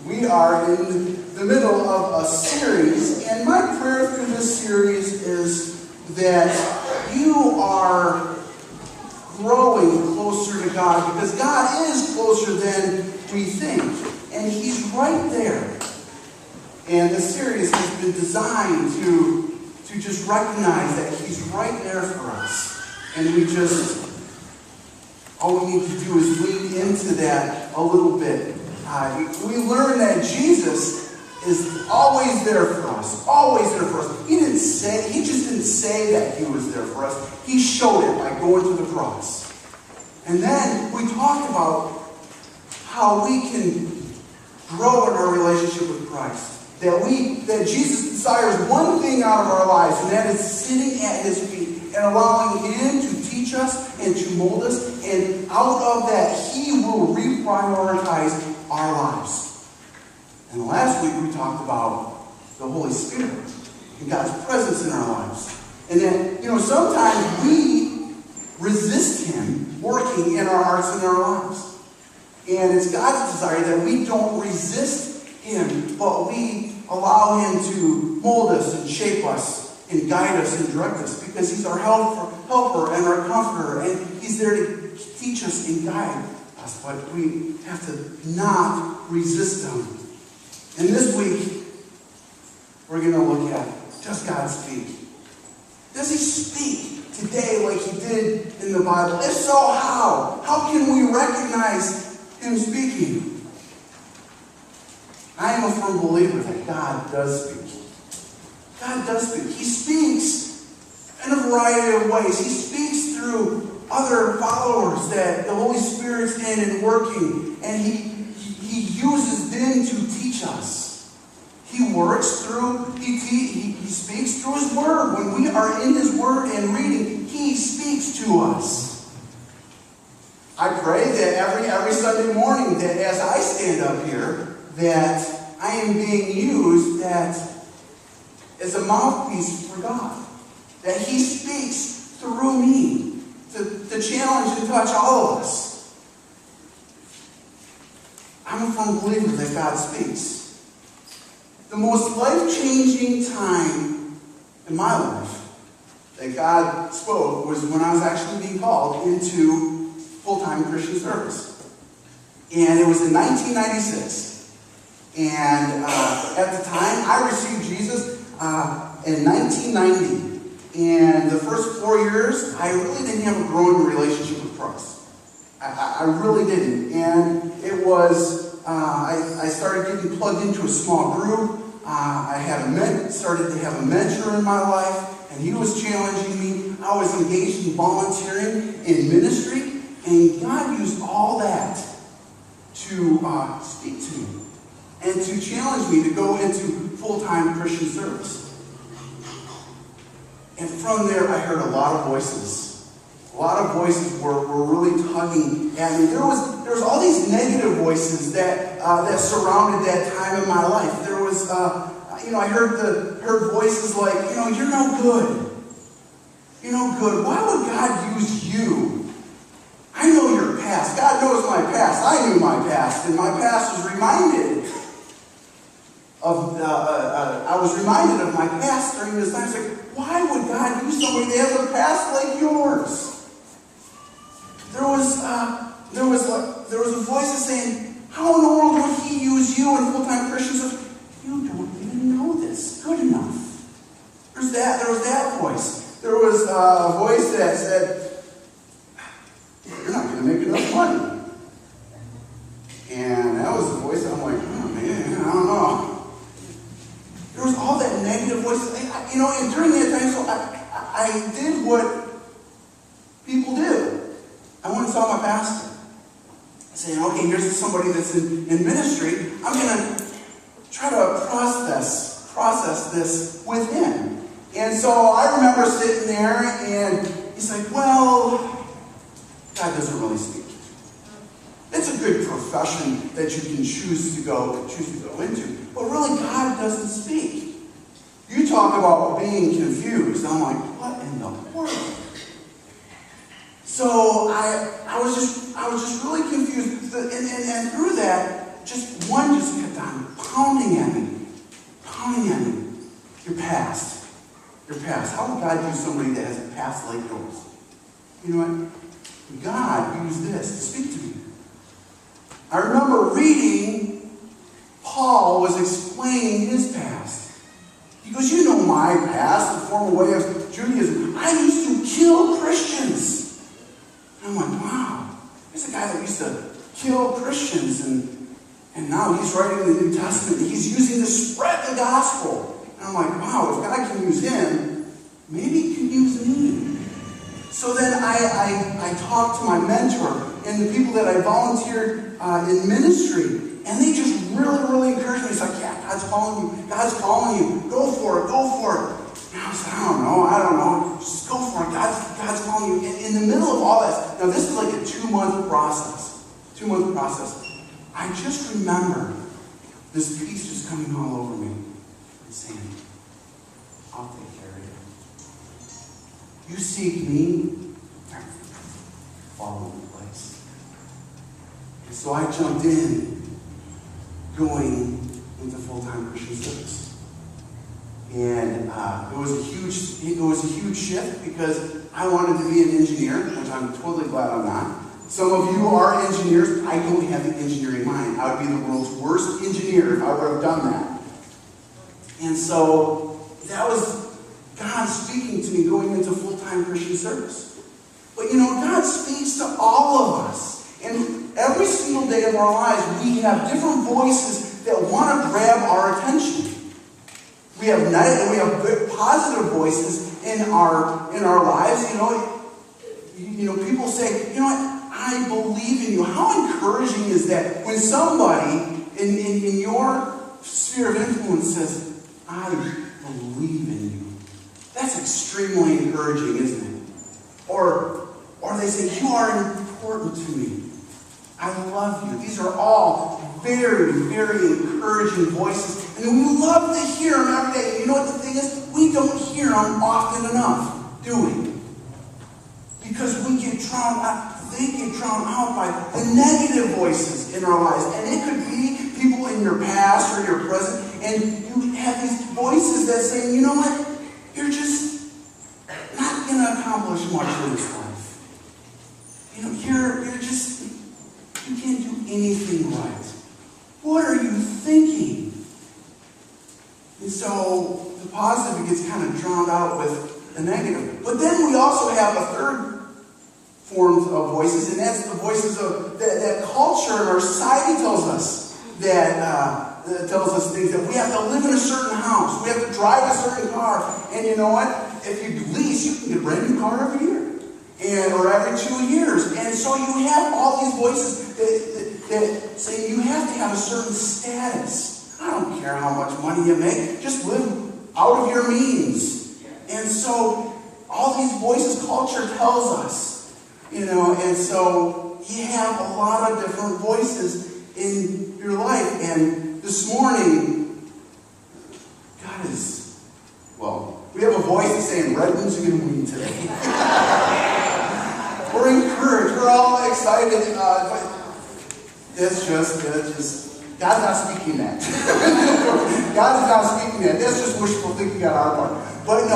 We are in the middle of a series, and my prayer through this series is that you are growing closer to God, because God is closer than we think, and He's right there. And this series has been designed to just recognize that He's right there for us, and all we need to do is lean into that a little bit. We learn that Jesus is always there for us. Always there for us. He just didn't say that He was there for us. He showed it by going to the cross. And then we talked about how we can grow in our relationship with Christ. That Jesus desires one thing out of our lives, and that is sitting at His feet and allowing Him to teach us and to mold us. And out of that, He will reprioritize our lives. And last week we talked about the Holy Spirit and God's presence in our lives. And that, sometimes we resist Him working in our hearts and our lives. And it's God's desire that we don't resist Him, but we allow Him to mold us and shape us and guide us and direct us, because He's our helper and our comforter, and He's there to teach us and guide us. But we have to not resist Him. And this week, we're going to look at, does God speak? Does He speak today like He did in the Bible? If so, how? How can we recognize Him speaking? I am a firm believer that God does speak. God does speak. He speaks in a variety of ways. He speaks through other followers that the Holy Spirit's in and working. And He uses them to teach us. He works through, He speaks through His Word. When we are in His Word and reading, He speaks to us. I pray that every Sunday morning, that as I stand up here, that I am being used as a mouthpiece for God. That He speaks through me to challenge and touch all of us. I'm a firm believer that God speaks. The most life-changing time in my life that God spoke was when I was actually being called into full-time Christian service. And it was in 1996. And at the time, I received Jesus in 1990. And the first 4 years, I really didn't have a growing relationship with Christ. I really didn't. And it was, I started getting plugged into a small group. I started to have a mentor in my life, and he was challenging me. I was engaged in volunteering in ministry, and God used all that to speak to me and to challenge me to go into full-time Christian service. And from there, I heard a lot of voices. A lot of voices were really tugging at me. There was all these negative voices that surrounded that time in my life. There was, I heard voices like, you're no good. You're no good. Why would God use you? I know your past. God knows my past. I knew my past, and my past was reminded of. I was reminded of my past during this time. It's like, why would God use somebody that has a past like yours? There was a voice that's saying, how in the world would He use you in full-time Christian service? You don't even know this good enough. There was that voice. There was a voice that said, you're not going to make enough money. And that was the voice that I'm like, oh man, I don't know. There was all that negative voice. And during that time, so I did what people do. I went and saw my pastor, saying, okay, here's somebody that's in ministry. I'm going to try to process this with him. And so I remember sitting there, and he's like, well, God doesn't really speak. It's a good profession that you can choose to go into. But really, God doesn't speak. You talk about being confused. I'm like, what in the world? So I was just really confused. And through that, just one just kept on pounding at me. Pounding at me. Your past. Your past. How would God use somebody that has a past like yours? You know what? God used this to speak to me. I remember reading, Paul was explaining his past. He goes, you know my past, the former way of Judaism. I used to kill Christians. And I'm like, wow, there's a guy that used to kill Christians, and now he's writing the New Testament. He's using to spread the gospel. And I'm like, wow, if God can use him, maybe he can use me. So then I talked to my mentor and the people that I volunteered in ministry, and they just really encouraged me. It's like, yeah, God's calling you. God's calling you. Go for it. Go for it. And I was like, I don't know. Just go for it. God's calling you. In the middle of all this, now this is like a 2-month process. 2-month process. I just remember this peace just coming all over me and saying, I'll take care of you. You seek me, follow in place. And so I jumped in, going into full-time Christian service. And it was a huge shift because I wanted to be an engineer, which I'm totally glad I'm not. Some of you are engineers. I don't have the engineering mind. I would be the world's worst engineer if I would have done that. And so that was God speaking to me going into full-time Christian service. But you know, God speaks to all of us. And every single day of our lives, we have different voices that want to grab our attention. We have negative, we have positive voices in our lives. You know, people say, you know what, I believe in you. How encouraging is that when somebody in your sphere of influence says, I believe in you? That's extremely encouraging, isn't it? Or they say, you are important to me. I love you. These are all very encouraging voices. And we love to hear them every day. You know what the thing is? We don't hear them often enough, do we? Because we get drowned out. They get drowned out by the negative voices in our lives. And it could be people in your past or your present. And you have these voices that say, you know what? You're just not going to accomplish much in this life. You know, you can't do anything right. What are you thinking? And so the positive gets kind of drowned out with the negative. But then we also have a third form of voices, and that's the voices of that culture and our society tells us that tells us things that we have to live in a certain house, we have to drive a certain car, and you know what? If you lease, you can get a brand new car every year, or every 2 years, and so you have all these voices that say you have to have a certain status. I don't care how much money you make, just live out of your means. And so all these voices culture tells us, you know, and so you have a lot of different voices in your life. And this morning, God is, well, we have a voice that's saying red ones are going to win today. We're encouraged. We're all excited. But it's just, God's not speaking that. God is not speaking that. That's just wishful thinking on our part. But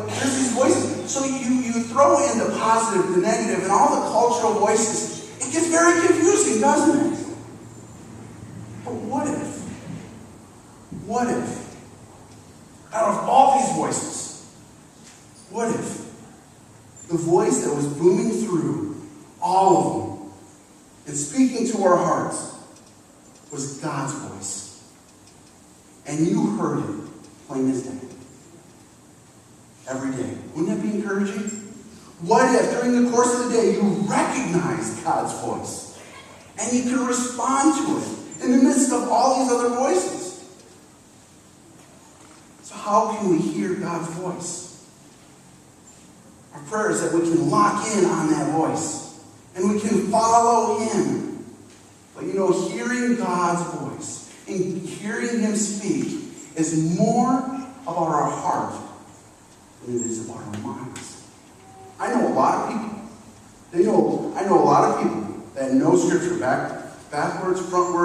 there's these voices. So you throw in the positive, the negative, and all the cultural voices. It gets very confusing, doesn't it? But what if, out of all these voices, what if the voice that was booming through all of them and speaking to our hearts was God's voice? And you heard it plain as day. Every day. Wouldn't that be encouraging? What if during the course of the day you recognized God's voice and you can respond to it in the midst of all these other voices? So how can we hear God's voice? Our prayer is that we can lock in on that voice and we can follow Him. But you know, hearing God's voice and hearing Him speak is more about our heart than it is about our minds. I know a lot of people. I know a lot of people that know Scripture backwards, frontwards.